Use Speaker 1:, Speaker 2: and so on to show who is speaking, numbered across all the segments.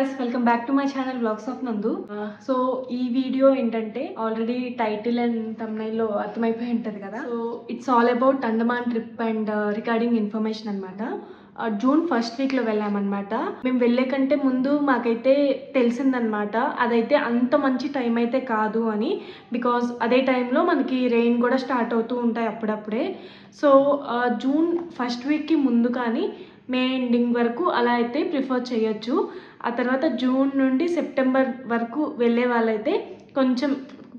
Speaker 1: guys, welcome back to my channel Vlogs of Nandu. So ee video entante already title and thumbnail lo arthamayipoyi untadi kada. So it's all about Andaman trip and regarding information anamata. June first వీక్లో వెళ్ళామన్నమాట. మేము వెళ్ళే కంటే ముందు మాకైతే తెలిసిందనమాట అదైతే అంత మంచి టైం అయితే కాదు అని. బికాజ్ అదే టైంలో మనకి రెయిన్ కూడా స్టార్ట్ అవుతూ ఉంటాయి అప్పుడప్పుడే. సో జూన్ ఫస్ట్ వీక్కి ముందు కానీ మే ఎండింగ్ వరకు అలా అయితే ప్రిఫర్ చేయొచ్చు. ఆ తర్వాత జూన్ నుండి సెప్టెంబర్ వరకు వెళ్ళే వాళ్ళైతే కొంచెం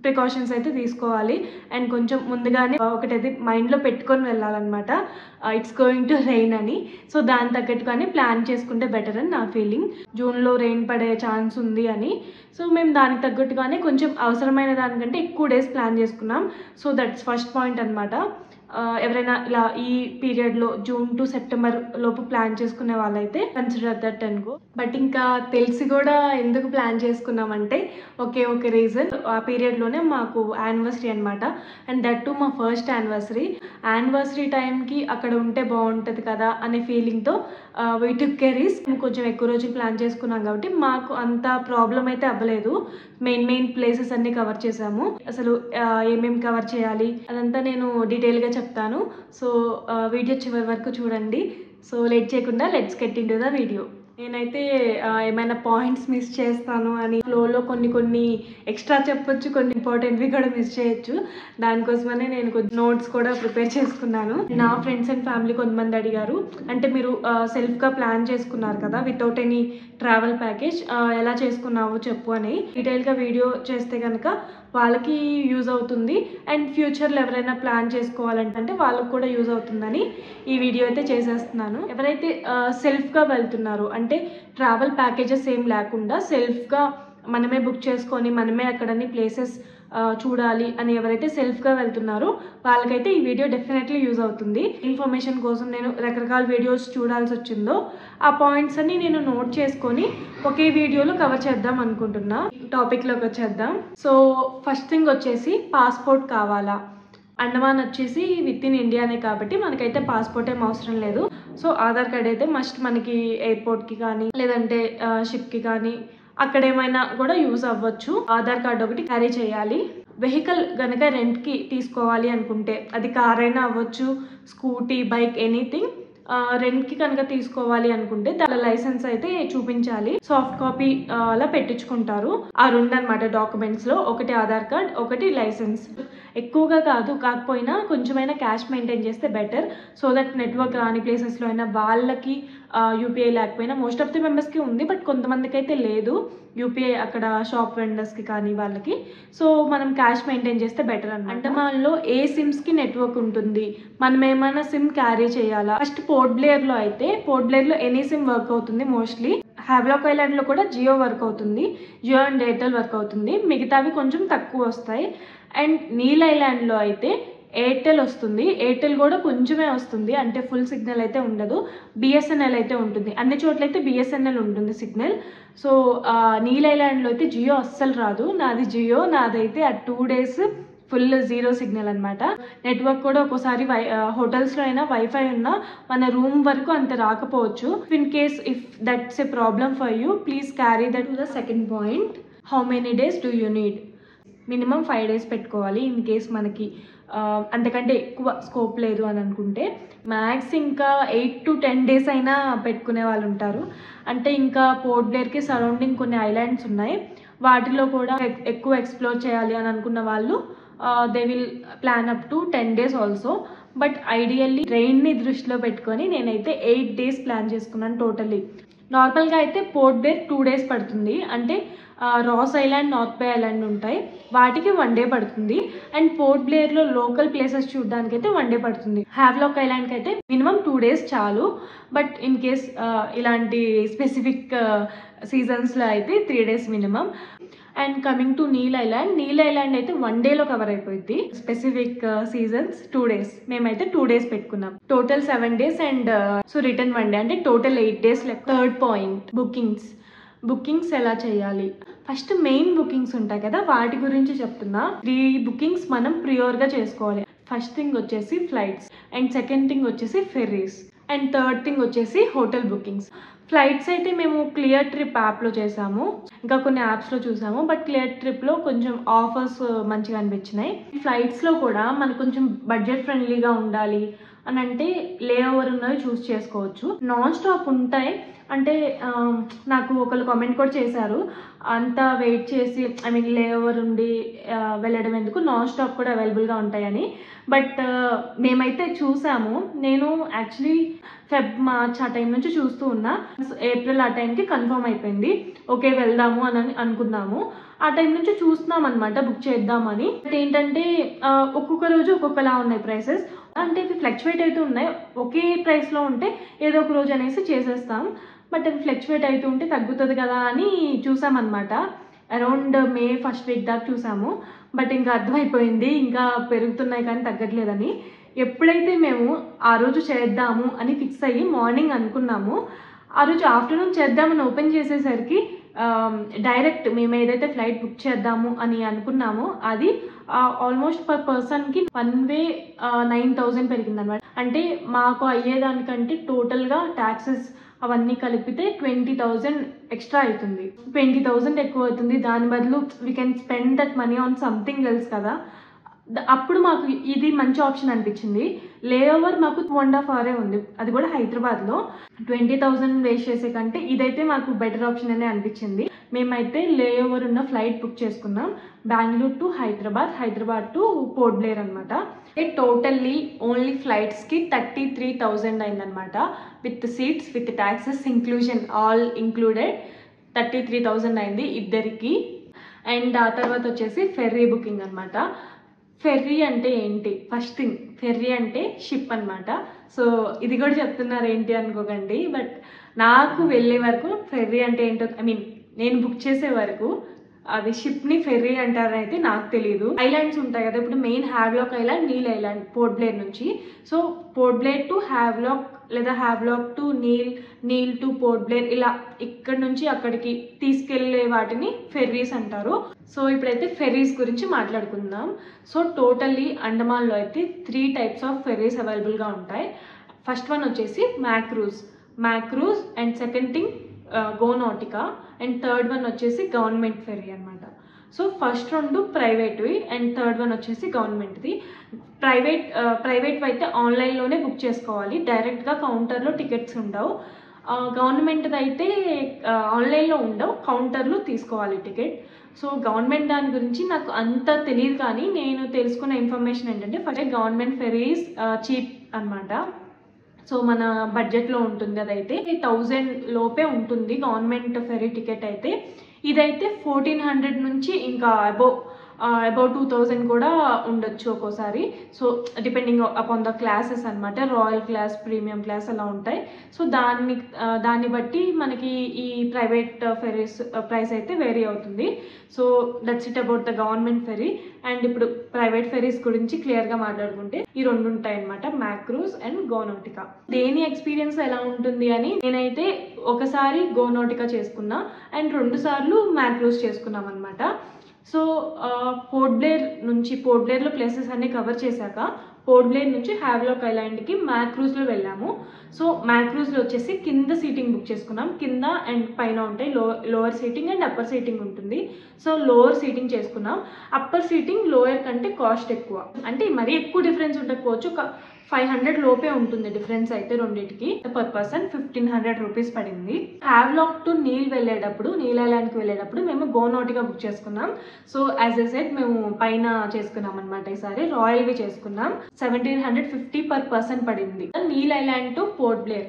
Speaker 1: ప్రికాషన్స్ అయితే తీసుకోవాలి. అండ్ కొంచెం ముందుగానే ఒకటైతే మైండ్లో పెట్టుకొని వెళ్ళాలన్నమాట, ఇట్స్ గోయింగ్ టు రెయిన్ అని. సో దాని తగ్గట్టుగానే ప్లాన్ చేసుకుంటే బెటర్ అని నా ఫీలింగ్. జూన్లో రెయిన్ పడే ఛాన్స్ ఉంది అని. సో మేము దానికి తగ్గట్టుగానే కొంచెం అవసరమైన దానికంటే ఎక్కువ డేస్ ప్లాన్ చేసుకున్నాం. సో దట్స్ ఫస్ట్ పాయింట్ అనమాట. ఎవరైనా ఇలా ఈ పీరియడ్లో జూన్ టు సెప్టెంబర్ లోపు ప్లాన్ చేసుకునే వాళ్ళైతే కన్సిడర్ దట్ అనుకో. బట్ ఇంకా తెలిసి కూడా ఎందుకు ప్లాన్ చేసుకున్నామంటే ఒక రీజన్, ఆ పీరియడ్లోనే మాకు యానివర్సరీ అనమాట. అండ్ దట్ టు మా ఫస్ట్ యానివర్సరీ టైంకి అక్కడ ఉంటే బాగుంటుంది కదా అనే ఫీలింగ్తో వీ టుక్ ఏ రిస్క్. కొంచెం ఎక్కువ రోజులు ప్లాన్ చేసుకున్నాం కాబట్టి మాకు అంత ప్రాబ్లం అయితే అవ్వలేదు. మెయిన్ ప్లేసెస్ అన్ని కవర్ చేసాము. అసలు ఏమేమి కవర్ చేయాలి అదంతా నేను డీటెయిల్గా చెప్తాను. సో వీడియో చివరి వరకు చూడండి. సో లేట్ చేయకుండా let's get into the video. నేనైతే ఏమైనా పాయింట్స్ మిస్ చేస్తాను అని ఫ్లోలో కొన్ని ఎక్స్ట్రా చెప్పొచ్చు, కొన్ని ఇంపార్టెంట్వి కూడా మిస్ చేయొచ్చు. దానికోసమనే నేను కొంచెం నోట్స్ కూడా ప్రిపేర్ చేసుకున్నాను. నా ఫ్రెండ్స్ అండ్ ఫ్యామిలీ కొంతమంది అడిగారు, అంటే మీరు సెల్ఫ్గా ప్లాన్ చేసుకున్నారు కదా వితౌట్ ఎనీ ట్రావెల్ ప్యాకేజ్, ఎలా చేసుకున్నావో చెప్పు అని. డీటెయిల్గా వీడియో చేస్తే కనుక వాళ్ళకి యూజ్ అవుతుంది. అండ్ ఫ్యూచర్లో ఎవరైనా ప్లాన్ చేసుకోవాలంటే వాళ్ళకి కూడా యూజ్ అవుతుందని ఈ వీడియో అయితే చేసేస్తున్నాను. ఎవరైతే సెల్ఫ్గా వెళ్తున్నారో, అంటే ట్రావెల్ ప్యాకేజెస్ ఏం లేకుండా సెల్ఫ్గా మనమే బుక్ చేసుకొని మనమే అక్కడన్ని ప్లేసెస్ చూడాలి అని ఎవరైతే సెల్ఫ్గా వెళ్తున్నారో వాళ్ళకైతే ఈ వీడియో డెఫినెట్లీ యూజ్ అవుతుంది. ఇన్ఫర్మేషన్ కోసం నేను రకరకాల వీడియోస్ చూడాల్సి వచ్చిందో ఆ పాయింట్స్ అన్ని నేను నోట్ చేసుకొని ఒకే వీడియోలో కవర్ చేద్దాం అనుకుంటున్నా. టాపిక్లోకి వచ్చేద్దాం. సో ఫస్ట్ థింగ్ వచ్చేసి పాస్పోర్ట్ కావాలా. అండమాన్ వచ్చేసి విత్ ఇన్ ఇండియానే కాబట్టి మనకైతే పాస్పోర్ట్ ఏం అవసరం లేదు. సో ఆధార్ కార్డ్ అయితే మస్ట్ మనకి ఎయిర్పోర్ట్కి కానీ లేదంటే షిప్కి కానీ అక్కడ ఏమైనా కూడా యూజ్ అవ్వచ్చు. ఆధార్ కార్డ్ ఒకటి క్యారీ చేయాలి. వెహికల్ కనుక రెంట్కి తీసుకోవాలి అనుకుంటే అది కార్ అయినా అవ్వచ్చు, స్కూటీ, బైక్, ఎనీథింగ్. రెంట్కి కనుక తీసుకోవాలి అనుకుంటే దాని లైసెన్స్ అయితే చూపించాలి. సాఫ్ట్ కాపీ అలా పెట్టించుకుంటారు. ఆ రెండు అనమాట డాక్యుమెంట్స్లో, ఒకటి ఆధార్ కార్డ్, ఒకటి లైసెన్స్. ఎక్కువగా కాదు, కాకపోయినా కొంచెమైనా క్యాష్ మెయింటైన్ చేస్తే బెటర్. సో దట్ నెట్వర్క్ రాని ప్లేసెస్లో అయినా వాళ్ళకి యూపీఐ లేకపోయినా, మోస్ట్ ఆఫ్ ది మెంబర్స్కి ఉంది బట్ కొంతమందికి అయితే లేదు యూపీఐ అక్కడ షాప్ వెండర్స్కి కానీ వాళ్ళకి. సో మనం క్యాష్ మెయింటైన్ చేస్తే బెటర్ అన్నమాట. అండమాన్లో ఏ సిమ్స్కి నెట్వర్క్ ఉంటుంది, మనం ఏమైనా సిమ్ క్యారీ చేయాలా. ఫస్ట్ పోర్ట్ బ్లేయర్లో అయితే ఎనీ సిమ్ వర్క్ అవుతుంది మోస్ట్లీ. హ్యావ్లాక్ ఐలాండ్లో కూడా జియో వర్క్ అవుతుంది, జియో అండ్ ఎయిర్టెల్ వర్క్ అవుతుంది. మిగతావి కొంచెం తక్కువ వస్తాయి. అండ్ నీల్ ఐలాండ్లో అయితే ఎయిర్టెల్ వస్తుంది, ఎయిర్టెల్ కూడా కొంచెమే వస్తుంది, అంటే ఫుల్ సిగ్నల్ అయితే ఉండదు. బిఎస్ఎన్ఎల్ అయితే ఉంటుంది, అన్ని చోట్ల అయితే బిఎస్ఎన్ఎల్ ఉంటుంది సిగ్నల్. సో నీల్ ఐలాండ్లో అయితే జియో అస్సలు రాదు. నాది జియో, నాదైతే ఆ 2 days ఫుల్ జీరో సిగ్నల్ అనమాట. నెట్వర్క్ కూడా ఒక్కోసారి హోటల్స్లో అయినా వైఫై ఉన్నా మన రూమ్ వరకు అంత రాకపోవచ్చు. In case if that's a problem for you, please carry that to the second point. How many days do you need? Minimum 5 days పెట్టుకోవాలి. ఇన్ కేస్ మనకి అంతకంటే ఎక్కువ స్కోప్ లేదు అని అనుకుంటే. మ్యాక్స్ ఇంకా 8 to 10 days అయినా పెట్టుకునే వాళ్ళు ఉంటారు. అంటే ఇంకా పోర్ట్ బ్లేయర్కి సరౌండింగ్ కొన్ని ఐలాండ్స్ ఉన్నాయి, వాటిలో కూడా ఎక్కువ ఎక్స్ప్లోర్ చేయాలి అని అనుకున్న వాళ్ళు they will plan up to 10 days also. But ideally రెయిన్ని దృష్టిలో పెట్టుకొని నేనైతే 8 days ప్లాన్ చేసుకున్నాను టోటల్లీ. నార్మల్గా అయితే పోర్ట్ బ్లేయర్ 2 days పడుతుంది. అంటే రాస్ ఐలాండ్, నార్త్ బే ఐలాండ్ ఉంటాయి, వాటికి 1 day పడుతుంది. అండ్ పోర్ట్ బ్లేయర్లో లోకల్ ప్లేసెస్ చూడడానికి అయితే 1 day పడుతుంది. హ్యావ్లాక్ ఐలాండ్కి అయితే మినిమం 2 days చాలు. బట్ ఇన్ కేస్ ఇలాంటి స్పెసిఫిక్ సీజన్స్లో అయితే 3 days minimum. And coming to Neil island అయితే 1 dayలో కవర్ అయిపోయింది. స్పెసిఫిక్ సీజన్స్ 2 days, మేమైతే 2 days పెట్టుకున్నాం. Total 7 days and so return 1 day, అంటే టోటల్ 8 days లెక్క. థర్డ్ పాయింట్, బుకింగ్స్ ఎలా చేయాలి. ఫస్ట్ మెయిన్ బుకింగ్స్ ఉంటాయి కదా, వాటి గురించి చెప్తున్నా. 3 bookings మనం ప్రియోర్గా చేసుకోవాలి. ఫస్ట్ థింగ్ వచ్చేసి ఫ్లైట్స్, అండ్ సెకండ్ థింగ్ వచ్చేసి ఫెర్రీస్. అండ్ థర్డ్ థింగ్ వచ్చేసి హోటల్ బుకింగ్స్. ఫ్లైట్స్ అయితే మేము క్లియర్ ట్రిప్ యాప్లో చేసాము, ఇంకా కొన్ని యాప్స్లో చూసాము, బట్ క్లియర్ ట్రిప్లో కొంచెం ఆఫర్స్ మంచిగా అనిపించినాయి. ఫ్లైట్స్లో కూడా మనకు కొంచెం బడ్జెట్ ఫ్రెండ్లీగా ఉండాలి అని అంటే లే ఓవర్ ఉన్నవి చూస్ చేసుకోవచ్చు. నాన్ స్టాప్ ఉంటాయి అంటే నాకు ఒకళ్ళు కామెంట్ కూడా చేశారు, అంతా వెయిట్ చేసి లే ఓవర్ ఉండి వెళ్ళడం ఎందుకు, నాన్ స్టాప్ కూడా అవైలబుల్గా ఉంటాయని. బట్ మేమైతే చూసాము, నేను యాక్చువల్లీ మార్చ్ ఆ టైం నుంచి చూస్తూ ఉన్నా. ఏప్రిల్ ఆ టైంకి కన్ఫర్మ్ అయిపోయింది, ఓకే వెళ్దాము అని అనుకున్నాము. ఆ టైం నుంచి చూస్తున్నాం అనమాట బుక్ చేద్దామని. ఏంటంటే ఒక్కొక్క రోజు ఒక్కొక్కలా ఉన్నాయి ప్రైసెస్, అంటే ఇవి ఫ్లక్చువేట్ అవుతూ ఉన్నాయి. ఒకే ప్రైస్లో ఉంటే ఏదో ఒక రోజు అనేసి చేసేస్తాం, బట్ అది ఫ్లక్చువేట్ అవుతూ ఉంటే తగ్గుతుంది కదా అని చూసామన్నమాట. అరౌండ్ మే ఫస్ట్ వీక్ దాకా చూసాము, బట్ ఇంకా అర్థమైపోయింది ఇంకా పెరుగుతున్నాయి కానీ తగ్గట్లేదని. ఎప్పుడైతే మేము ఆ రోజు చేద్దాము అని ఫిక్స్ అయ్యి మార్నింగ్ అనుకున్నాము, ఆ రోజు ఆఫ్టర్నూన్ చేద్దామని ఓపెన్ చేసేసరికి డైరెక్ట్ మేము ఏదైతే ఫ్లైట్ బుక్ చేద్దాము అని అనుకున్నామో అది ఆల్మోస్ట్ పర్ పర్సన్కి వన్ వే 9,000 పెరిగిందనమాట. అంటే మాకు అయ్యేదానికంటే టోటల్గా ట్యాక్సెస్ అవన్నీ కలిపితే 20,000 ఎక్స్ట్రా అవుతుంది. 20,000 ఎక్కువ అవుతుంది. దాని బదులు we can spend that money on something else కదా. అప్పుడు మాకు ఇది మంచి ఆప్షన్ అనిపించింది. లే ఓవర్ మాకు 2.5 hours ఉంది, అది కూడా హైదరాబాద్లో. 20,000 వేస్ట్ చేసే కంటే ఇదైతే మాకు బెటర్ ఆప్షన్ అనే అనిపించింది. మేమైతే లే ఓవర్ ఉన్న ఫ్లైట్ బుక్ చేసుకున్నాం, Bengaluru to Hyderabad, Hyderabad to port Blair అనమాట. టోటల్లీ ఓన్లీ ఫ్లైట్స్కి 33,000 అయిందనమాట, with seats with taxes inclusion all included 33,000 అయింది ఇద్దరికి. అండ్ ఆ తర్వాత వచ్చేసి ఫెర్రీ బుకింగ్ అనమాట. ఫెర్రీ అంటే ఏంటి? ఫస్ట్ థింగ్, ఫెర్రీ అంటే షిప్ అనమాట. సో ఇది కూడా చెప్తున్నారు ఏంటి అనుకోకండి, బట్ నాకు వెళ్ళే వరకు ఫెర్రీ అంటే ఏంటో నేను బుక్ చేసే వరకు అది షిప్ని ఫెర్రీ అంటారనైతే నాకు తెలియదు. ఐలాండ్స్ ఉంటాయి కదా, ఇప్పుడు main Havelock Island, Neil Island Port Blair నుంచి. సో పోర్ట్ బ్లేర్ టు హ్యావ్లాక్ లేదా Havelock to Neil to port Blair, ఇలా ఇక్కడ నుంచి అక్కడికి తీసుకెళ్లే వాటిని ఫెర్రీస్ అంటారు. సో ఇప్పుడైతే ఫెర్రీస్ గురించి మాట్లాడుకుందాం. సో టోటల్లీ అండమాన్లో అయితే 3 types ఆఫ్ ఫెర్రీస్ అవైలబుల్గా ఉంటాయి. ఫస్ట్ వన్ వచ్చేసి మ్యాక్రూజ్ అండ్ సెకండ్ థింగ్ గోనాటికా అండ్ థర్డ్ వన్ వచ్చేసి గవర్నమెంట్ ఫెర్రీ అనమాట. సో ఫస్ట్ 2 ప్రైవేట్వి అండ్ థర్డ్ వన్ వచ్చేసి గవర్నమెంట్ది. ప్రైవేట్ అయితే ఆన్లైన్లోనే బుక్ చేసుకోవాలి, డైరెక్ట్గా కౌంటర్లో టికెట్స్ ఉండవు. గవర్నమెంట్ది అయితే ఆన్లైన్లో ఉండవు, కౌంటర్లో తీసుకోవాలి టికెట్. సో గవర్నమెంట్ దాని గురించి నాకు అంత తెలియదు, కానీ నేను తెలుసుకున్న ఇన్ఫర్మేషన్ ఏంటంటే ఫస్ట్ గవర్నమెంట్ ఫెరీస్ చీప్ అనమాట. సో మన బడ్జెట్లో ఉంటుంది, అదైతే 1000 లోపే ఉంటుంది గవర్నమెంట్ ఫెరీ టికెట్ అయితే. ఇదైతే 1400 నుంచి ఇంకా అబౌట్ 2000 కూడా ఉండొచ్చు ఒక్కోసారి. So depending upon the classes అనమాట, రాయల్ క్లాస్, ప్రీమియం క్లాస్ అలా ఉంటాయి. సో దాన్ని బట్టి మనకి ఈ ప్రైవేట్ ఫెరీస్ ప్రైస్ అయితే వేరీ అవుతుంది. So that's it about the government fairy. And ఇప్పుడు ప్రైవేట్ ఫెరీస్ గురించి క్లియర్గా మాట్లాడుకుంటే ఈ 2 ఉంటాయి అనమాట, మ్యాక్రూజ్ అండ్ గోనాటికా. దేని ఎక్స్పీరియన్స్ ఎలా ఉంటుంది అని నేనైతే ఒకసారి గోనాటికా చేసుకున్నా అండ్ 2 సార్లు మ్యాక్రూజ్ చేసుకున్నాం అనమాట. సో పోర్ట్ బ్లేర్లో ప్లేసెస్ అన్నీ కవర్ చేశాక పోర్ట్ బ్లేర్ నుంచి హ్యావ్లాక్ ఐలాండ్కి మ్యాక్రూజ్లో వెళ్ళాము. సో మ్యాక్రూజ్లో వచ్చేసి కింద సీటింగ్ బుక్ చేసుకున్నాం, కింద అండ్ పైన ఉంటాయి, lower seating and upper seating ఉంటుంది. సో లోవర్ సీటింగ్ చేసుకున్నాం. అప్పర్ సీటింగ్ లోయర్ కంటే కాస్ట్ ఎక్కువ, అంటే మరీ ఎక్కువ డిఫరెన్స్ ఉండకపోవచ్చు, 500 లోపే ఉంటుంది డిఫరెన్స్ అయితే రెండింటికి. పర్ పర్సన్ 1,500 రూపీస్ పడింది. హ్యావ్లాక్ టు నీల్ ఐలాండ్కి వెళ్ళేటప్పుడు మేము గోనాటికా బుక్ చేసుకున్నాం. సో యాజ్ ఎ సెట్ మేము పైన చేసుకున్నాం అనమాట, ఈసారి రాయల్వి చేసుకున్నాం. 1,750 పర్ పర్సన్ పడింది. Neil island to port Blair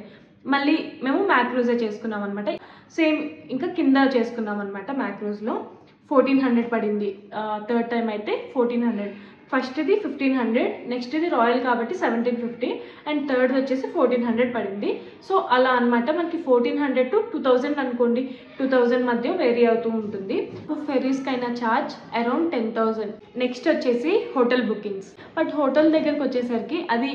Speaker 1: మళ్ళీ మేము మ్యాక్రూజే చేసుకున్నాం అనమాట. సేమ్ ఇంకా కింద చేసుకున్నాం అనమాట, మ్యాక్రూజ్లో 1,400 పడింది. థర్డ్ టైం అయితే 1,400. ఫస్ట్ది 1,500, నెక్స్ట్ది రాయల్ కాబట్టి 1,750 అండ్ థర్డ్ వచ్చేసి 1,400 పడింది. సో అలా అనమాట, మనకి 1,400 to 2,000 అనుకోండి, 2,000 మధ్య వేరీ అవుతూ ఉంటుంది. ఫెరీస్కి అయిన ఛార్జ్ అరౌండ్ 10,000. నెక్స్ట్ వచ్చేసి హోటల్ బుకింగ్స్. బట్ హోటల్ దగ్గరకు వచ్చేసరికి అది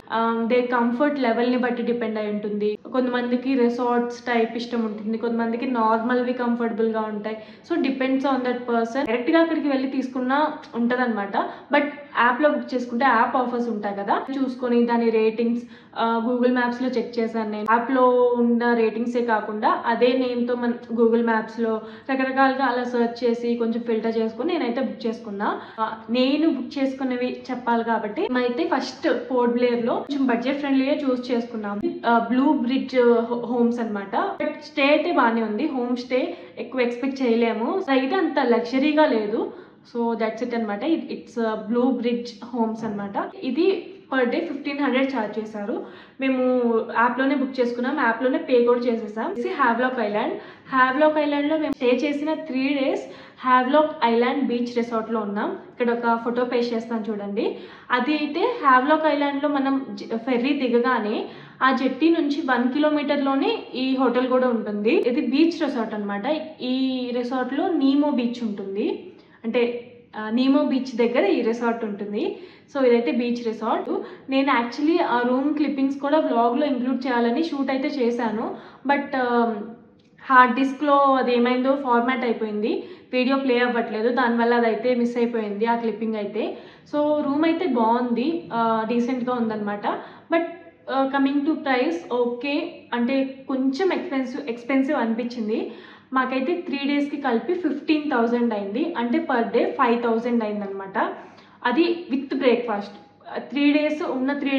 Speaker 1: దే కంఫర్ట్ లెవెల్ని బట్టి డిపెండ్ అయి ఉంటుంది. కొంతమందికి రిసార్ట్స్ టైప్ ఇష్టం ఉంటుంది, కొంతమందికి నార్మల్వి కంఫర్టబుల్గా ఉంటాయి. So depends on that person. డైరెక్ట్గా అక్కడికి వెళ్ళి తీసుకున్నా ఉంటుంది అనమాట. బట్ యాప్లో బుక్ చేసుకుంటే యాప్ ఆఫర్స్ ఉంటాయి కదా, చూసుకొని దాని రేటింగ్స్ గూగుల్ మ్యాప్స్లో చెక్ చేశాను నేను. యాప్లో ఉన్న రేటింగ్సే కాకుండా అదే నేమ్తో మన గూగుల్ మ్యాప్స్లో రకరకాలుగా అలా సెర్చ్ చేసి కొంచెం ఫిల్టర్ చేసుకుని నేనైతే బుక్ చేసుకున్నా. నేను బుక్ చేసుకున్నవి చెప్పాలి కాబట్టి అయితే ఫస్ట్ పోర్ట్ బ్లేర్లో కొంచెం బడ్జెట్ ఫ్రెండ్లీగా చూస్ చేసుకున్నాం. బ్లూ బ్రిడ్జ్ హోమ్స్ అనమాట. బట్ స్టే అయితే బాగానే ఉంది. హోమ్ స్టే ఎక్కువ ఎక్స్పెక్ట్ చేయలేము, అయితే అంత లగ్జరీగా లేదు. సో దట్స్ ఇట్ అనమాట. ఇట్స్ బ్లూ బ్రిడ్జ్ హోమ్స్ అనమాట. ఇది పర్ డే 1500 ఛార్జ్ చేశారు. మేము యాప్లోనే బుక్ చేసుకున్నాం, యాప్లోనే పే కూడా చేసేసాం. Havelock island. హ్యావ్లాక్ ఐలాండ్లో మేము స్టే చేసిన 3 days హ్యావ్లాక్ ఐలాండ్ బీచ్ రిసార్ట్లో ఉన్నాం. ఇక్కడ ఒక ఫోటో పేస్ట్ చేస్తాను చూడండి. అది అయితే హ్యావ్లాక్ ఐలాండ్లో మనం ఫెర్రీ దిగగానే ఆ జెట్టి నుంచి 1 kilometerలోనే ఈ హోటల్ కూడా ఉంటుంది. ఇది బీచ్ రిసార్ట్ అనమాట. ఈ రిసార్ట్లో నీమో బీచ్ ఉంటుంది, అంటే నీమో బీచ్ దగ్గర ఈ రిసార్ట్ ఉంటుంది. సో ఇదైతే బీచ్ రిసార్ట్. నేను యాక్చువల్లీ ఆ రూమ్ క్లిప్పింగ్స్ కూడా వ్లాగ్లో ఇంక్లూడ్ చేయాలని షూట్ అయితే చేశాను. బట్ హార్డ్ డిస్క్లో అది ఏమైందో ఫార్మాట్ అయిపోయింది, వీడియో ప్లే అవ్వట్లేదు, దానివల్ల అదైతే మిస్ అయిపోయింది ఆ క్లిప్పింగ్ అయితే. సో రూమ్ అయితే బాగుంది, డీసెంట్గా ఉందన్నమాట. But coming to price okay, అంటే కొంచెం ఎక్స్పెన్సివ్ అనిపించింది. మాకైతే 3 daysకి కలిపి 15,000 అయింది, అంటే పర్ డే 5,000 అయిందనమాట. అది విత్ బ్రేక్ఫాస్ట్. 3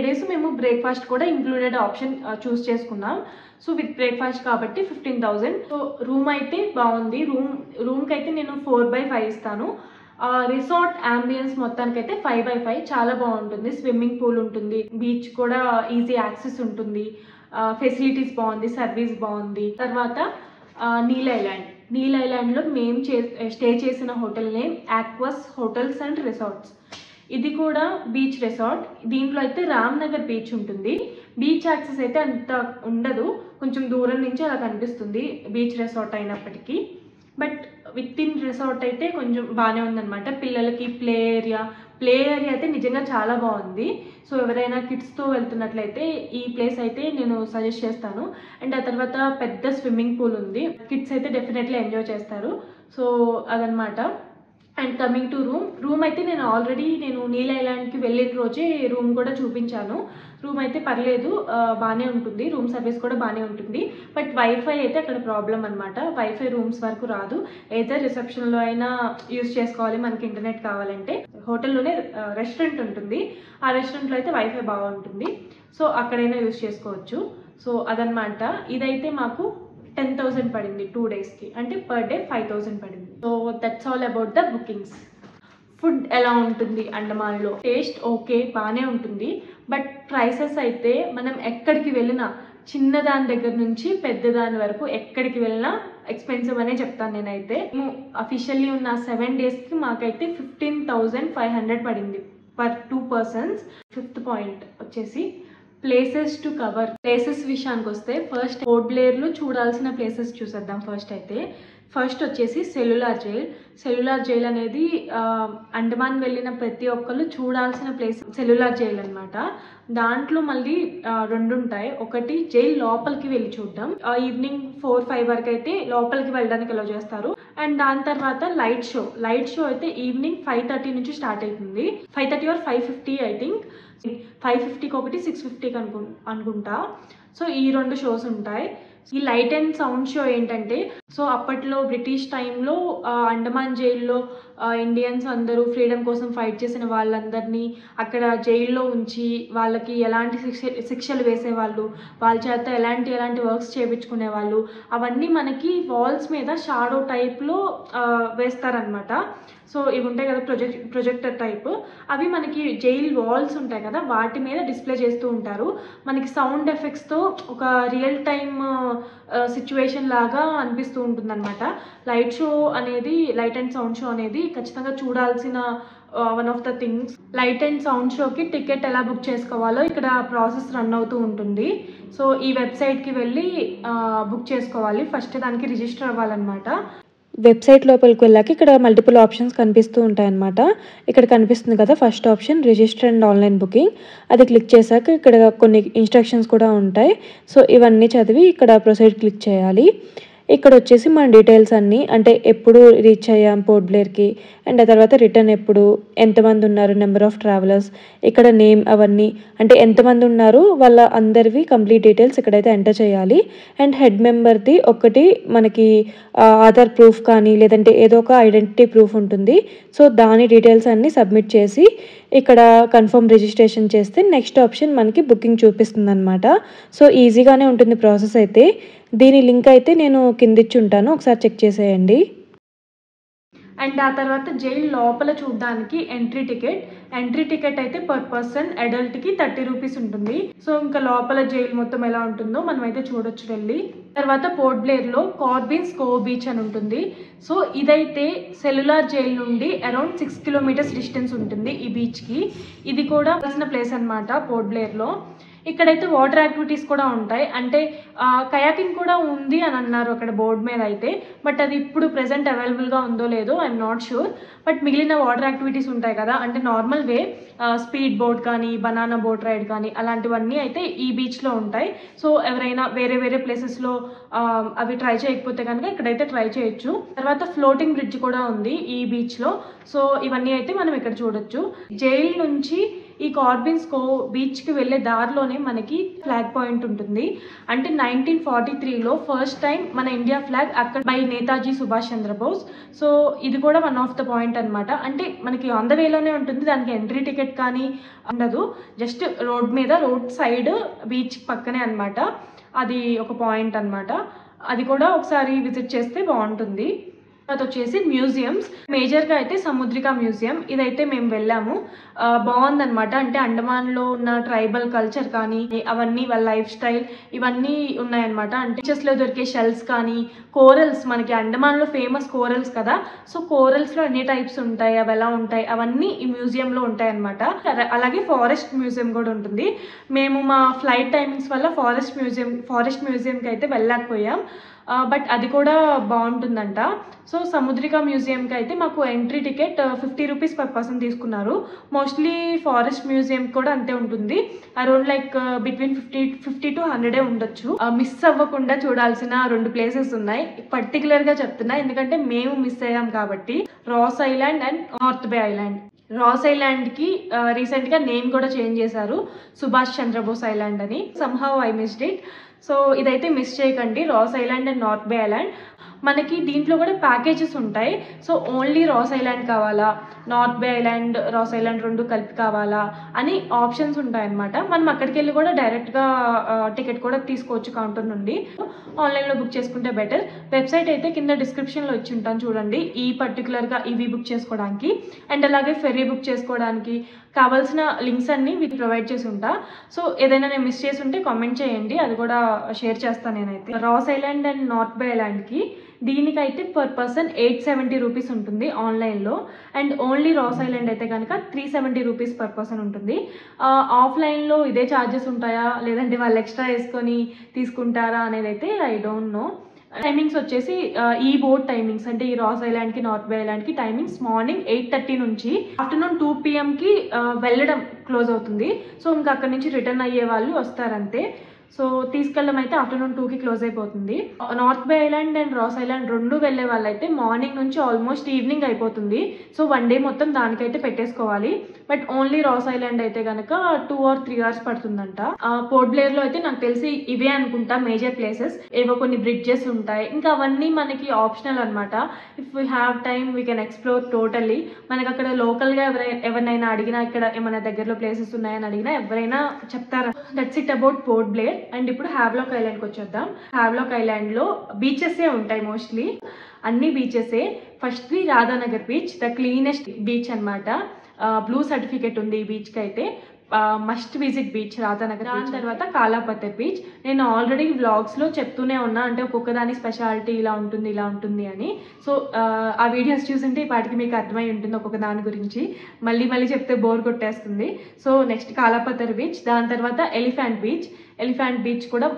Speaker 1: days మేము బ్రేక్ఫాస్ట్ కూడా ఇంక్లూడెడ్ ఆప్షన్ చూస్ చేసుకున్నాం. సో విత్ బ్రేక్ఫాస్ట్ కాబట్టి 15,000. సో రూమ్ అయితే బాగుంది. రూమ్కి అయితే నేను 4/5 ఇస్తాను. రిసార్ట్ అంబియన్స్ మొత్తానికైతే 5/5 చాలా బాగుంటుంది. స్విమ్మింగ్ పూల్ ఉంటుంది, బీచ్ కూడా ఈజీ యాక్సెస్ ఉంటుంది, ఫెసిలిటీస్ బాగుంది, సర్వీస్ బాగుంది. తర్వాత నీల్ ఐలాండ్లో మేము స్టే చేసిన hotel name aqueous hotels and resorts. ఇది కూడా బీచ్ రిసార్ట్. దీంట్లో అయితే రామ్నగర్ బీచ్ ఉంటుంది. బీచ్ యాక్సెస్ అయితే అంత ఉండదు, కొంచెం దూరం నుంచి అలా కనిపిస్తుంది బీచ్ రిసార్ట్ అయినప్పటికీ. బట్ విత్ ఇన్ రిసార్ట్ అయితే కొంచెం బాగానే ఉందన్నమాట. పిల్లలకి ప్లే ఏరియా అయితే నిజంగా చాలా బాగుంది. సో ఎవరైనా కిడ్స్తో వెళ్తున్నట్లయితే ఈ ప్లేస్ అయితే నేను సజెస్ట్ చేస్తాను. అండ్ ఆ తర్వాత పెద్ద స్విమ్మింగ్ పూల్ ఉంది, కిడ్స్ అయితే డెఫినెట్లీ ఎంజాయ్ చేస్తారు. సో అదనమాట. అండ్ కమింగ్ టు రూమ్ అయితే నేను నీల్ ఐలాండ్కి వెళ్ళిన రోజే రూమ్ కూడా చూపించాను. రూమ్ అయితే పర్లేదు, బాగానే ఉంటుంది, రూమ్ సర్వీస్ కూడా బాగానే ఉంటుంది. బట్ వైఫై అయితే అక్కడ ప్రాబ్లం అనమాట. వైఫై రూమ్స్ వరకు రాదు, ఏదో రిసెప్షన్లో అయినా యూస్ చేసుకోవాలి మనకి ఇంటర్నెట్ కావాలంటే. హోటల్లోనే రెస్టారెంట్ ఉంటుంది, ఆ రెస్టారెంట్లో అయితే వైఫై బాగుంటుంది, సో అక్కడైనా యూస్ చేసుకోవచ్చు. సో అదనమాట. ఇదైతే మాకు 10,000 పడింది 2 daysకి, అంటే పర్ డే 5,000 పడింది. So that's all about the bookings. Food ఎలా ఉంటుంది అండమాన్లో? టేస్ట్ ఓకే, బాగానే ఉంటుంది. బట్ ప్రైసెస్ అయితే మనం ఎక్కడికి వెళ్ళినా, చిన్నదాని దగ్గర నుంచి పెద్దదాని వరకు ఎక్కడికి వెళ్ళినా ఎక్స్పెన్సివ్ అనే చెప్తాను నేనైతే. అఫీషియల్లీ ఉన్న 7 daysకి మాకైతే 15,500 పడింది పర్ 2 persons. 5th పాయింట్ వచ్చేసి ప్లేసెస్ టు కవర్. ప్లేసెస్ విషయానికి వస్తే ఫస్ట్ పోర్ట్ బ్లేర్లో చూడాల్సిన ప్లేసెస్ చూసేద్దాం. ఫస్ట్ వచ్చేసి సెల్యులార్ జైల్ అనేది అండమాన్ వెళ్ళిన ప్రతి ఒక్కళ్ళు చూడాల్సిన ప్లేస్ సెల్యులార్ జైల్ అనమాట. దాంట్లో మళ్ళీ 2 ఉంటాయి. ఒకటి జైల్ లోపలికి వెళ్ళి చూడడం, ఈవినింగ్ 4-5 వరకు అయితే లోపలికి వెళ్ళడానికి అలౌ చేస్తారు. అండ్ దాని తర్వాత లైట్ షో అయితే ఈవినింగ్ 5:30 నుంచి స్టార్ట్ అవుతుంది. 5:30 or 5:50 ఐ థింక్. 5:50కి ఒకటి, 6:50కి అనుకుంటా. సో ఈ 2 షోస్ ఉంటాయి. ఈ లైట్ అండ్ సౌండ్ షో ఏంటంటే, సో అప్పట్లో బ్రిటిష్ టైంలో అండమాన్ జైల్లో ఇండియన్స్ అందరూ ఫ్రీడమ్ కోసం ఫైట్ చేసిన వాళ్ళందరినీ అక్కడ జైల్లో ఉంచి వాళ్ళకి ఎలాంటి శిక్షలు వేసేవాళ్ళు, వాళ్ళ చేత ఎలాంటి వర్క్స్ చేయించుకునేవాళ్ళు, అవన్నీ మనకి వాల్స్ మీద షాడో టైప్లో వేస్తారనమాట. సో ఇవి ఉంటాయి కదా ప్రొజెక్టర్ టైప్, అవి మనకి జైల్ వాల్స్ ఉంటాయి కదా వాటి మీద డిస్ప్లే చేస్తూ ఉంటారు. మనకి సౌండ్ ఎఫెక్ట్స్తో ఒక రియల్ టైమ్ సిచ్యువేషన్ లాగా అనిపిస్తూ ఉంటుంది అనమాట. లైట్ అండ్ సౌండ్ షో అనేది ఖచ్చితంగా చూడాల్సిన one of the things. Light and sound షోకి టికెట్ ఎలా బుక్ చేసుకోవాలో ఇక్కడ ప్రాసెస్ రన్ అవుతూ ఉంటుంది. సో ఈ వెబ్సైట్కి వెళ్ళి బుక్ చేసుకోవాలి. ఫస్ట్ దానికి రిజిస్టర్ అవ్వాలన్నమాట.
Speaker 2: వెబ్సైట్ లోపలికి వెళ్ళాక ఇక్కడ మల్టిపుల్ ఆప్షన్స్ కనిపిస్తూ ఉంటాయన్నమాట. ఇక్కడ కనిపిస్తుంది కదా first option register and online booking, అది క్లిక్ చేశాక ఇక్కడ కొన్ని ఇన్స్ట్రక్షన్స్ కూడా ఉంటాయి. సో ఇవన్నీ చదివి ఇక్కడ ప్రొసీడ్ క్లిక్ చేయాలి. ఇక్కడ వచ్చేసి మన డీటెయిల్స్ అన్నీ, అంటే ఎప్పుడు రీచ్ అయ్యాం పోర్ట్ బ్లేర్కి, అండ్ ఆ తర్వాత రిటర్న్ ఎప్పుడు, ఎంతమంది ఉన్నారు, నెంబర్ ఆఫ్ ట్రావెలర్స్, ఇక్కడ నేమ్, అవన్నీ అంటే ఎంతమంది ఉన్నారు వాళ్ళ అందరివి కంప్లీట్ డీటెయిల్స్ ఇక్కడైతే ఎంటర్ చేయాలి. అండ్ హెడ్ మెంబర్ది ఒకటి మనకి ఆధార్ ప్రూఫ్ కానీ లేదంటే ఏదో ఒక ఐడెంటిటీ ప్రూఫ్ ఉంటుంది. సో దాని డీటెయిల్స్ అన్నీ సబ్మిట్ చేసి ఇక్కడ కన్ఫర్మ్ రిజిస్ట్రేషన్ చేస్తే నెక్స్ట్ ఆప్షన్ మనకి బుకింగ్ చూపిస్తుంది అనమాట. సో ఈజీగానే ఉంటుంది ప్రాసెస్ అయితే. దీని లింక్ అయితే నేను కింద ఇచ్చి ఉంటాను, ఒకసారి చెక్ చేసేయండి.
Speaker 1: అండ్ ఆ తర్వాత జైలు లోపల చూడడానికి ఎంట్రీ టికెట్ అయితే పర్ పర్సన్ అడల్ట్కి 30 రూపీస్ ఉంటుంది. సో ఇంకా లోపల జైలు మొత్తం ఎలా ఉంటుందో మనం అయితే చూడొచ్చు వెళ్ళి. తర్వాత పోర్ట్ బ్లేర్లో కార్బిన్స్ కోవ్ బీచ్ అని ఉంటుంది. సో ఇదైతే సెల్యులార్ జైల్ నుండి అరౌండ్ 6 కిలోమీటర్స్ డిస్టెన్స్ ఉంటుంది ఈ బీచ్కి. ఇది కూడా తెలిసిన ప్లేస్ అనమాట పోర్ట్ బ్లేర్లో. ఇక్కడైతే వాటర్ యాక్టివిటీస్ కూడా ఉంటాయి, అంటే కయాకింగ్ కూడా ఉంది అని అన్నారు అక్కడ బోర్డు మీద అయితే. బట్ అది ఇప్పుడు ప్రెసెంట్ అవైలబుల్గా ఉందో లేదో ఐఎమ్ నాట్ షూర్. బట్ మిగిలిన వాటర్ యాక్టివిటీస్ ఉంటాయి కదా, అంటే నార్మల్ వే స్పీడ్ బోట్ కానీ బనానా బోట్ రైడ్ కానీ అలాంటివన్నీ అయితే ఈ బీచ్లో ఉంటాయి. సో ఎవరైనా వేరే వేరే ప్లేసెస్లో అవి ట్రై చేయకపోతే కనుక ఇక్కడైతే ట్రై చేయొచ్చు. తర్వాత ఫ్లోటింగ్ బ్రిడ్జ్ కూడా ఉంది ఈ బీచ్లో. సో ఇవన్నీ అయితే మనం ఇక్కడ చూడొచ్చు. జైల్ నుంచి ఈ కార్బిన్స్ కోవ్ బీచ్కి వెళ్ళే దారిలోనే మనకి ఫ్లాగ్ పాయింట్ ఉంటుంది. అంటే 1943లో ఫస్ట్ టైం మన ఇండియా ఫ్లాగ్ అక్కడ బై నేతాజీ సుభాష్ చంద్రబోస్. సో ఇది కూడా వన్ ఆఫ్ ద పాయింట్ అనమాట. అంటే మనకి ఆన్ ద వేలోనే ఉంటుంది, దానికి ఎంట్రీ టికెట్ కానీ ఉండదు, జస్ట్ రోడ్ సైడ్ బీచ్ పక్కనే అనమాట. అది ఒక పాయింట్ అనమాట. అది కూడా ఒకసారి విజిట్ చేస్తే బాగుంటుంది. తర్వాత వచ్చేసి మ్యూజియంస్. మేజర్గా అయితే సముద్రిక మ్యూజియం, ఇదైతే మేము వెళ్ళాము, బాగుందనమాట. అంటే అండమాన్లో ఉన్న ట్రైబల్ కల్చర్ కానీ అవన్నీ వాళ్ళ లైఫ్ స్టైల్ ఇవన్నీ ఉన్నాయన్నమాట. అంటే బీచెస్లో దొరికే షెల్స్ కానీ కోరల్స్, మనకి అండమాన్లో ఫేమస్ కోరల్స్ కదా, సో కోరల్స్లో ఎన్ని టైప్స్ ఉంటాయి, అవి ఎలా ఉంటాయి, అవన్నీ ఈ మ్యూజియంలో ఉంటాయి అనమాట. అలాగే ఫారెస్ట్ మ్యూజియం కూడా ఉంటుంది. మేము మా ఫ్లైట్ టైమింగ్స్ వల్ల ఫారెస్ట్ మ్యూజియంకి అయితే వెళ్ళలేకపోయాం, బట్ అది కూడా బాగుంటుందంట. సో సముద్రిక మ్యూజియంకి అయితే మాకు entry ticket 50 rupees per person తీసుకున్నారు. మోస్ట్లీ ఫారెస్ట్ మ్యూజియం కూడా అంతే ఉంటుంది, అరౌండ్ లైక్ బిట్వీన్ 50 to 100 ఉండొచ్చు. మిస్ అవ్వకుండా చూడాల్సిన 2 ప్లేసెస్ ఉన్నాయి, పర్టికులర్గా చెప్తున్నా ఎందుకంటే మేము మిస్ అయ్యాం కాబట్టి. Ross Island and North bay Island. Ross ఐలాండ్కి రీసెంట్గా నేమ్ కూడా చేంజ్ చేశారు, సుభాష్ చంద్రబోస్ ఐలాండ్ అని. Somehow I missed it. So ఇదైతే మిస్ చేయకండి, Ross Island and North bay Island. మనకి దీంట్లో కూడా ప్యాకేజెస్ ఉంటాయి. సో ఓన్లీ రాస్ ఐలాండ్ కావాలా, నార్త్ బే ఐలాండ్ రాస్ ఐలాండ్ 2 కలిపి కావాలా అని ఆప్షన్స్ ఉంటాయన్నమాట. మనం అక్కడికి వెళ్ళి కూడా డైరెక్ట్గా టికెట్ కూడా తీసుకోవచ్చు కౌంటర్ నుండి. ఆన్లైన్లో బుక్ చేసుకుంటే బెటర్. వెబ్సైట్ అయితే కింద డిస్క్రిప్షన్లో ఇచ్చి ఉంటాను చూడండి, ఈ పర్టికులర్గా ఇవి బుక్ చేసుకోవడానికి. అండ్ అలాగే ఫెర్రీ బుక్ చేసుకోవడానికి కావాల్సిన లింక్స్ అన్నీ మీకు ప్రొవైడ్ చేసి ఉంటా. సో ఏదైనా నేను మిస్ చేసి ఉంటే కామెంట్ చేయండి, అది కూడా షేర్ చేస్తాను నేనైతే. రాస్ ఐలాండ్ అండ్ నార్త్ బే ఐలాండ్కి దీనికైతే పర్ పర్సన్ 870 రూపీస్ ఉంటుంది ఆన్లైన్లో. అండ్ ఓన్లీ రాస్ ఐలాండ్ అయితే కనుక 370 రూపీస్ పర్ పర్సన్ ఉంటుంది. ఆఫ్లైన్లో ఇదే ఛార్జెస్ ఉంటాయా లేదంటే వాళ్ళు ఎక్స్ట్రా వేసుకొని తీసుకుంటారా అనేది అయితే ఐ డోంట్ నో. టైమింగ్స్ వచ్చేసి ఈ బోట్ టైమింగ్స్, అంటే ఈ రాస్ ఐలాండ్కి నార్త్ బే ఐలాండ్కి టైమింగ్స్ మార్నింగ్ 8:30 నుంచి ఆఫ్టర్నూన్ 2 PM వెళ్ళడం క్లోజ్ అవుతుంది. సో ఇంకా అక్కడ నుంచి రిటర్న్ అయ్యే వాళ్ళు వస్తారంతే. సో తీసుకెళ్ళడం అయితే ఆఫ్టర్నూన్ 2కి క్లోజ్ అయిపోతుంది. North bay island and Ross island 2 వెళ్ళే వాళ్ళైతే మార్నింగ్ నుంచి ఆల్మోస్ట్ ఈవినింగ్ అయిపోతుంది. సో 1 డే మొత్తం దానికైతే పెట్టేసుకోవాలి. బట్ ఓన్లీ రాస్ ఐలాండ్ అయితే కనుక 2 or 3 hours పడుతుందంట. పోర్ట్ బ్లేర్లో అయితే నాకు తెలిసి ఇవే అనుకుంటా మేజర్ ప్లేసెస్. ఏవో కొన్ని బ్రిడ్జెస్ ఉంటాయి, ఇంకా అవన్నీ మనకి ఆప్షనల్ అనమాట. If we have time we can explore totally. మనకి అక్కడ లోకల్గా ఎవరినైనా అడిగినా, ఇక్కడ ఏమైనా దగ్గరలో ప్లేసెస్ ఉన్నాయని అడిగినా ఎవరైనా చెప్తారా. That's it about port Blair. And ఇప్పుడు హ్యావ్లాక్ ఐలాండ్కి వచ్చేద్దాం. హ్యావ్లాక్ ఐలాండ్లో బీచెసే ఉంటాయి మోస్ట్లీ, అన్ని బీచెసే. ఫస్ట్ది Radhanagar beach, the cleanest beach అనమాట. బ్లూ సర్టిఫికేట్ ఉంది ఈ బీచ్కి అయితే. Must visit beach Radhanagar. దాని తర్వాత కాలాపత్తర్ బీచ్. నేను ఆల్రెడీ వ్లాగ్స్లో చెప్తూనే ఉన్నా, అంటే ఒక్కొక్క దాని స్పెషాలిటీ ఇలా ఉంటుంది అని. సో ఆ వీడియోస్ చూసింటే వాటికి మీకు అర్థమై ఉంటుంది ఒక్కొక్క దాని గురించి. మళ్ళీ చెప్తే బోర్ కొట్టేస్తుంది. సో నెక్స్ట్ కాలాపత్తర్ బీచ్, దాని తర్వాత ఎలిఫెంట్ బీచ్ కూడా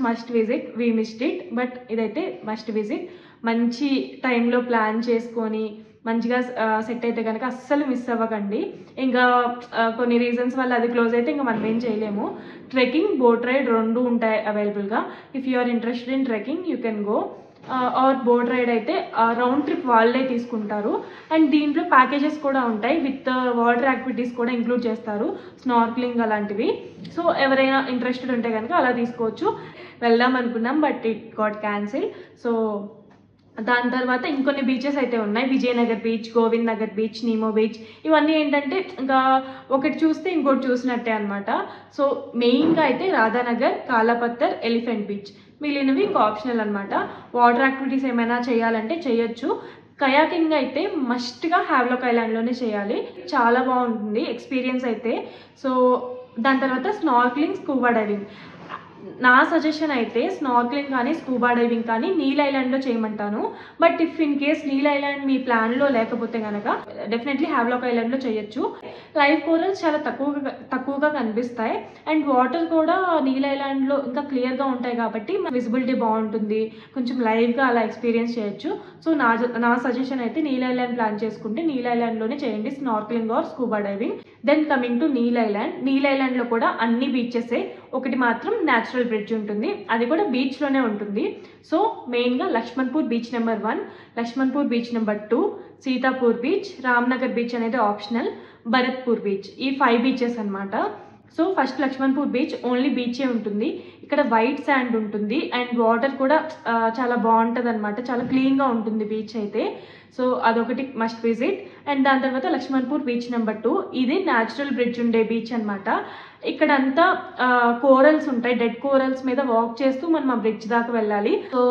Speaker 1: must visit. We missed it, but ఇదైతే మస్ట్ విజిట్. మంచి టైంలో ప్లాన్ చేసుకొని మంచిగా సెట్ అయితే కనుక అస్సలు మిస్ అవ్వకండి. ఇంకా కొన్ని రీజన్స్ వల్ల అది క్లోజ్ అయితే ఇంకా మనం ఏం చేయలేము. ట్రెక్కింగ్, బోట్ రైడ్ 2 ఉంటాయి అవైలబుల్గా. If you are interested in trekking you can go. Or boat ride అయితే రౌండ్ ట్రిప్ వాళ్ళే తీసుకుంటారు. అండ్ దీంట్లో ప్యాకేజెస్ కూడా ఉంటాయి, విత్ వాటర్ యాక్టివిటీస్ కూడా ఇంక్లూడ్ చేస్తారు, స్నార్క్లింగ్ అలాంటివి. సో ఎవరైనా ఇంట్రెస్టెడ్ ఉంటే కనుక అలా తీసుకోవచ్చు. వెళ్దాం అనుకున్నాం బట్ ఇట్ గాట్ క్యాన్సిల్. సో దాని తర్వాత ఇంకొన్ని బీచెస్ అయితే ఉన్నాయి, Vijaynagar beach, Govind Nagar beach, Nemo beach. ఇవన్నీ ఏంటంటే ఇంకా ఒకటి చూస్తే ఇంకోటి చూసినట్టే అనమాట. సో మెయిన్గా అయితే రాధానగర్, కాలాపత్తర్, ఎలిఫెంట్ బీచ్, మిగిలినవి ఇంకా ఆప్షనల్ అనమాట. వాటర్ యాక్టివిటీస్ ఏమైనా చేయాలంటే చేయొచ్చు. కయాకింగ్ అయితే మస్ట్గా హ్యావ్లాక్ ఐలాండ్లోనే చేయాలి, చాలా బాగుంటుంది ఎక్స్పీరియన్స్ అయితే. సో దాని తర్వాత స్నార్క్లింగ్, స్కూబా డైవింగ్. నా సజెషన్ అయితే స్నార్క్లింగ్ కానీ స్కూబా డైవింగ్ కానీ నీల్ ఐలాండ్లో చేయమంటాను. But if in case Neil Island మీ ప్లాన్లో లేకపోతే కనుక డెఫినెట్లీ హ్యావ్లాక్ ఐలాండ్లో చేయొచ్చు. లైవ్ కోరల్స్ చాలా తక్కువగా కనిపిస్తాయి. అండ్ వాటర్ కూడా నీల్ ఐలాండ్లో ఇంకా క్లియర్గా ఉంటాయి కాబట్టి విజిబిలిటీ బాగుంటుంది, కొంచెం లైవ్గా అలా ఎక్స్పీరియన్స్ చేయొచ్చు. సో నా సజెషన్ అయితే నీల్ ఐలాండ్ ప్లాన్ చేసుకుంటే నీల్ ఐలాండ్లోనే చేయండి, snorkelling or scuba diving. Then coming to Neil island. Neil ఐలాండ్లో కూడా అన్ని బీచెసే, ఒకటి మాత్రం న్యాచురల్ బ్రిడ్జ్ ఉంటుంది, అది కూడా బీచ్లోనే ఉంటుంది. సో మెయిన్గా Laxmanpur beach number 1, Laxmanpur beach number 2, Sitapur beach, Ramnagar beach అనేది ఆప్షనల్, భరత్పూర్ బీచ్, ఈ 5 బీచెస్ అనమాట. So first Laxmanpur beach only బీచే ఉంటుంది. ఇక్కడ వైట్ శాండ్ ఉంటుంది అండ్ వాటర్ కూడా చాలా బాగుంటుంది అనమాట, చాలా క్లీన్గా ఉంటుంది బీచ్ అయితే. సో అదొకటి మస్ట్ విజిట్. అండ్ దాని తర్వాత లక్ష్మణ్పూర్ బీచ్ నెంబర్ 2, ఇది న్యాచురల్ బ్రిడ్జ్ ఉండే బీచ్ అనమాట. ఇక్కడంతా కోరల్స్ ఉంటాయి, డెడ్ కోరల్స్ మీద వాక్ చేస్తూ మనం ఆ బ్రిడ్జ్ దాకా వెళ్ళాలి. సో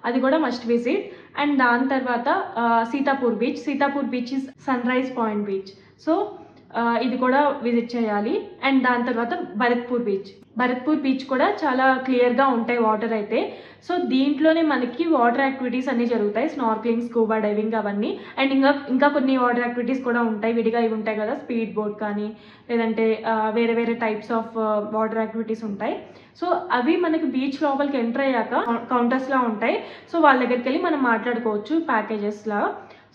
Speaker 1: అది కూడా మస్ట్ విజిట్. అండ్ దాని తర్వాత Sitapur beach. Sitapur beach is sunrise point beach. So ఇది కూడా విజిట్ చేయాలి. అండ్ దాని తర్వాత భరత్పూర్ బీచ్. భరత్పూర్ బీచ్ కూడా చాలా క్లియర్గా ఉంటాయి వాటర్ అయితే. సో దీంట్లోనే మనకి వాటర్ యాక్టివిటీస్ అన్నీ జరుగుతాయి, స్నార్క్లింగ్, స్కూబా డైవింగ్ అవన్నీ. అండ్ ఇంకా కొన్ని వాటర్ యాక్టివిటీస్ కూడా ఉంటాయి, విడిగా ఇవి ఉంటాయి కదా, స్పీడ్ బోట్ కానీ లేదంటే వేరే వేరే టైప్స్ ఆఫ్ వాటర్ యాక్టివిటీస్ ఉంటాయి. సో అవి మనకి బీచ్ లోపలికి ఎంటర్ అయ్యాక కౌంటర్స్లా ఉంటాయి. సో వాళ్ళ దగ్గరికి వెళ్ళి మనం మాట్లాడుకోవచ్చు ప్యాకేజెస్లా.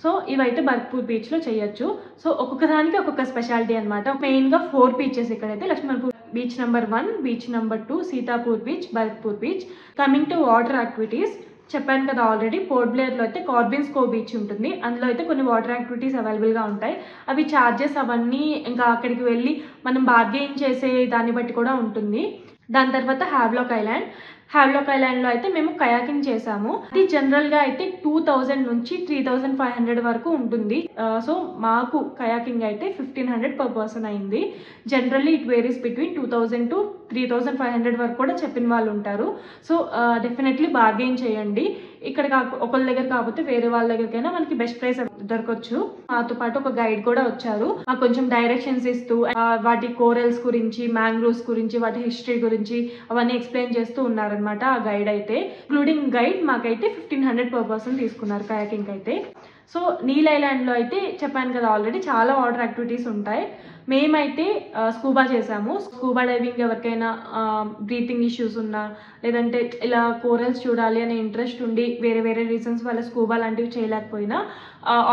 Speaker 1: సో ఇవైతే భరత్పూర్ బీచ్లో చేయొచ్చు. సో ఒక్కొక్క దానికి ఒక్కొక్క స్పెషాలిటీ అనమాట. మెయిన్గా 4 బీచెస్ ఇక్కడైతే, Lakshmanpur beach number 1, beach number 2, Sitapur beach, Bharatpur beach. Coming to water activities, చెప్పాను కదా ఆల్రెడీ, పోర్ట్ బ్లేయర్లో అయితే కార్బిన్స్ కో బీచ్ ఉంటుంది. అందులో అయితే కొన్ని వాటర్ యాక్టివిటీస్ అవైలబుల్గా ఉంటాయి. అవి ఛార్జెస్ అవన్నీ ఇంకా అక్కడికి వెళ్ళి మనం బార్గెయిన్ చేసే దాన్ని బట్టి కూడా ఉంటుంది. దాని తర్వాత హ్యావ్లాక్ ఐలాండ్. హ్యావ్లాక్ ఐలాండ్లో అయితే మేము కయాకింగ్ చేసాము. అది జనరల్గా అయితే 2000 నుంచి 3500 వరకు ఉంటుంది. సో మాకు కయాకింగ్ అయితే 1500 per person అయింది. Generally it varies between 2000 to 3500 వరకు కూడా చెప్పిన వాళ్ళు ఉంటారు. సో డెఫినెట్లీ బార్గెయిన్ చేయండి. ఇక్కడ ఒకళ్ళ దగ్గర కాకపోతే వేరే వాళ్ళ దగ్గరికైనా మనకి బెస్ట్ ప్రైస్ దొరకవచ్చు. మాతో పాటు ఒక గైడ్ కూడా వచ్చారు, మాకు కొంచెం డైరెక్షన్స్ ఇస్తూ వాటి కోరల్స్ గురించి, మ్యాంగ్రోవ్స్ గురించి, వాటి హిస్టరీ గురించి అవన్నీ ఎక్స్ప్లెయిన్ చేస్తూ ఉన్నారనమాట ఆ గైడ్ అయితే. ఇంక్లూడింగ్ గైడ్ మాకైతే 1500 per person తీసుకున్నారు కయాకింగ్ అయితే. సో నీల్ ఐలాండ్లో అయితే చెప్పాను కదా ఆల్రెడీ, చాలా వాటర్ యాక్టివిటీస్ ఉంటాయి. మేమైతే స్కూబా చేసాము. స్కూబా డైవింగ్ ఎవరికైనా బ్రీతింగ్ ఇష్యూస్ ఉన్నా లేదంటే ఇలా కోరల్స్ చూడాలి అనే ఇంట్రెస్ట్ ఉండి వేరే వేరే రీజన్స్ వల్ల స్కూబా లాంటివి చేయలేకపోయినా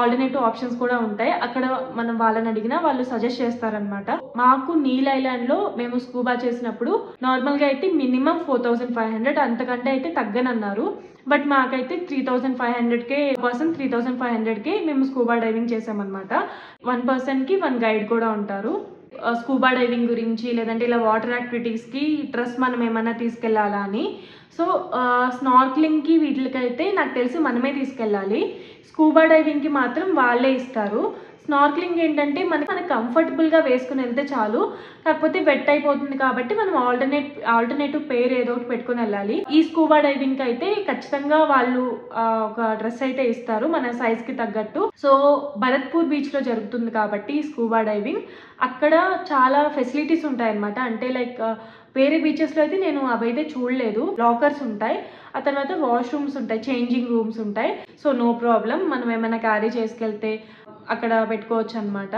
Speaker 1: ఆల్టర్నేటివ్ ఆప్షన్స్ కూడా ఉంటాయి. అక్కడ మనం వాళ్ళని అడిగినా వాళ్ళు సజెస్ట్ చేస్తారనమాట. మాకు నీల్ ఐలాండ్లో మేము స్కూబా చేసినప్పుడు నార్మల్గా అయితే మినిమం 4500, అంతకంటే అయితే తగ్గనన్నారు. బట్ మాకైతే 3500కే పర్సన్ 3500కే మేము స్కూబా డైవింగ్ చేసామన్నమాట. 1 personకి 1 గైడ్ కూడా ఉంటారు. స్కూబా డైవింగ్ గురించి లేదంటే ఇలా వాటర్ యాక్టివిటీస్కి డ్రెస్ మనం ఏమైనా తీసుకెళ్ళాలా అని. సో స్నార్క్లింగ్కి వీటికైతే నాకు తెలిసి మనమే తీసుకెళ్ళాలి. స్కూబా డైవింగ్కి మాత్రం వాళ్ళే ఇస్తారు. స్నార్క్లింగ్ ఏంటంటే మనకి కంఫర్టబుల్గా వేసుకుని వెళ్తే చాలు, కాకపోతే వెట్ అయిపోతుంది కాబట్టి మనం ఆల్టర్నేటివ్ పేర్ ఏదో ఒకటి పెట్టుకుని వెళ్ళాలి. ఈ స్కూబా డైవింగ్కి అయితే ఖచ్చితంగా వాళ్ళు ఒక డ్రెస్ అయితే ఇస్తారు మన సైజ్కి తగ్గట్టు. సో భరత్పూర్ బీచ్లో జరుగుతుంది కాబట్టి స్కూబా డైవింగ్, అక్కడ చాలా ఫెసిలిటీస్ ఉంటాయి అన్నమాట. అంటే లైక్ వేరే బీచెస్లో అయితే నేను అవైతే చూడలేదు. లాకర్స్ ఉంటాయి, ఆ తర్వాత వాష్రూమ్స్ ఉంటాయి, చేంజింగ్ రూమ్స్ ఉంటాయి. సో నో ప్రాబ్లం, మనం ఏమైనా క్యారీ చేసుకెళ్తే అక్కడ పెట్టుకోవచ్చు అనమాట.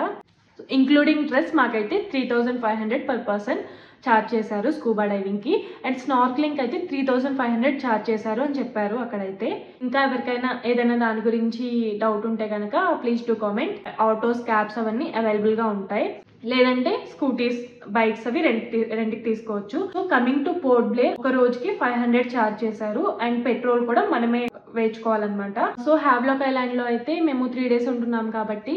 Speaker 1: ఇంక్లూడింగ్ డ్రెస్ మాకైతే 3500 per person. ఛార్జ్ చేశారు స్కూబా డైవింగ్కి. అండ్ స్నార్క్లింగ్ అయితే 3500 ఛార్జ్ చేశారు అని చెప్పారు అక్కడైతే. ఇంకా ఎవరికైనా ఏదైనా దాని గురించి డౌట్ ఉంటే కనుక please to comment. Autos, cabs అవన్నీ అవైలబుల్గా ఉంటాయి. లేదంటే స్కూటీస్, బైక్స్ అవి రెంట్కి తీసుకోవచ్చు. So coming to port Blair, ఒక రోజుకి 500 ఛార్జ్ చేశారు. అండ్ పెట్రోల్ కూడా మనమే వేయించుకోవాలన్నమాట. సో హ్యావ్లాక్ ఐలాండ్ లో అయితే మేము 3 days ఉంటున్నాం కాబట్టి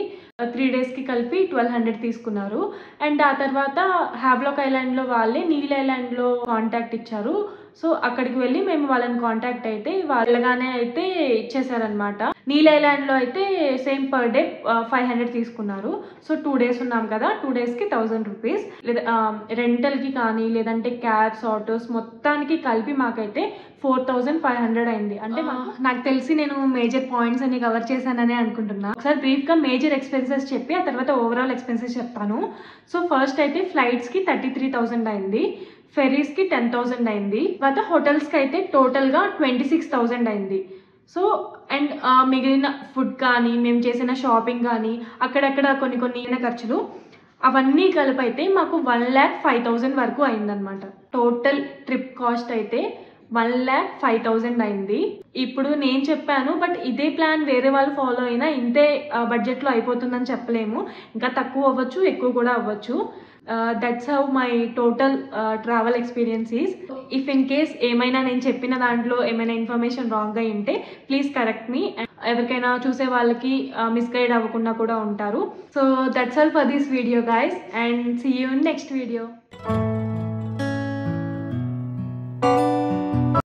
Speaker 1: 3 daysకి కలిపి 1200 తీసుకున్నారు. అండ్ ఆ తర్వాత హ్యావ్లాక్ ఐలాండ్ లో వాళ్ళే నీల్ ఐలాండ్ లో కాంటాక్ట్ ఇచ్చారు. సో అక్కడికి వెళ్ళి మేము వాళ్ళని కాంటాక్ట్ అయితే వాళ్ళగానే అయితే ఇచ్చేసారనమాట. నీల్ ఐలాండ్ లో అయితే సేమ్ పర్ డే 500 తీసుకున్నారు. సో 2 days ఉన్నాం కదా, 2 daysకి 1000 రూపీస్. లేదా రెంటల్కి కానీ లేదంటే క్యాబ్స్, ఆటోస్ మొత్తానికి కలిపి మాకైతే 4500 అయింది. అంటే నాకు తెలిసి నేను మేజర్ పాయింట్స్ అన్ని కవర్ చేశాననే అనుకుంటున్నా. ఒకసారి బ్రీఫ్గా మేజర్ ఎక్స్పెన్సెస్ చెప్పి ఆ తర్వాత ఓవరాల్ ఎక్స్పెన్సెస్ చెప్తాను. సో ఫస్ట్ అయితే ఫ్లైట్స్కి 33,000 అయింది, ఫెరీస్కి 10,000 అయింది, తర్వాత హోటల్స్కి అయితే టోటల్గా 26,000 అయింది. సో అండ్ మిగిలిన ఫుడ్ కానీ మేము చేసిన షాపింగ్ కానీ అక్కడక్కడ కొన్ని ఖర్చులు అవన్నీ కలిపి అయితే మాకు 1,05,000 వరకు అయిందనమాట. టోటల్ ట్రిప్ కాస్ట్ అయితే 1,05,000 అయింది. ఇప్పుడు నేను చెప్పాను, బట్ ఇదే ప్లాన్ వేరే వాళ్ళు ఫాలో అయినా ఇంతే బడ్జెట్లో అయిపోతుందని చెప్పలేము. ఇంకా తక్కువ అవ్వచ్చు, ఎక్కువ కూడా అవ్వచ్చు. That's how my total travel experience is. If in case ఏమైనా నేను చెప్పిన దాంట్లో ఏమైనా ఇన్ఫర్మేషన్ రాంగ్గా ఉంటే ప్లీజ్ కరెక్ట్ మీ. ఎవరికైనా చూసే వాళ్ళకి మిస్గైడ్ అవ్వకుండా కూడా ఉంటారు. So that's all for this video guys, and see you in next video.